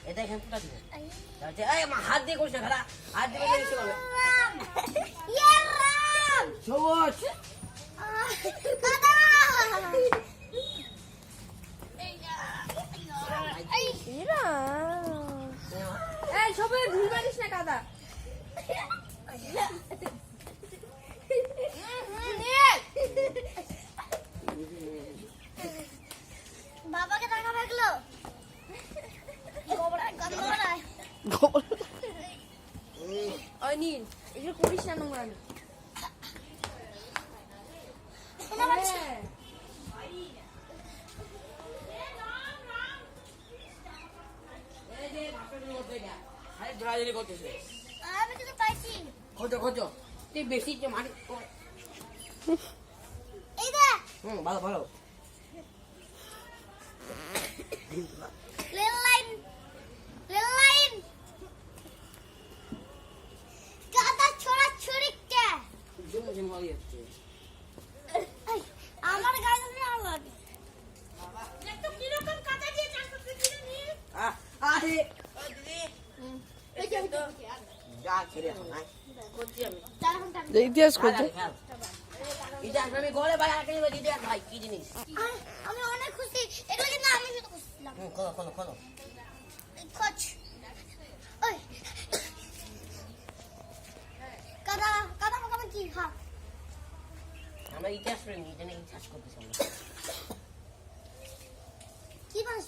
এটা এখানে ফুটা দিবে তাহলে এই আমার হাত দিয়ে করছ খেলা হাত দিয়ে বেশি করবে ইয়া রাম সবুজ দাদা এই সবাই ভুল মারিস না কাদা বাবাকে টাকা লাগলো ওই নীল এগুলো করিস না নোংরা ধরাধরি করতেছে আমি কিছু পাইছি খোঁজো তুই বেশি মারি এই দে ভালো ভালো রেল লাইন কাদা ছড়া ছড়িকে ঝুম হয়ে যাচ্ছে আমার গায়ে না লাগে একটু কি রকম কাদা দিয়ে চাষ করতে দিলে নি আরে দিদি এই তো যা ছেড়ে না করছি আমি ইতিহাস করছে এটা আমি গলে ভাই আগে দিদি ভাই কি জিনিস আমি অনেক খুশি এগুলো কিন্তু আমি শুধু খুশিলাম খোলো কোচ ওই কাদা মাখা কি খা আমরা ইতিহাস প্রেমী এটা নিয়ে ইতিহাস করতেছি আমরা কি বানাস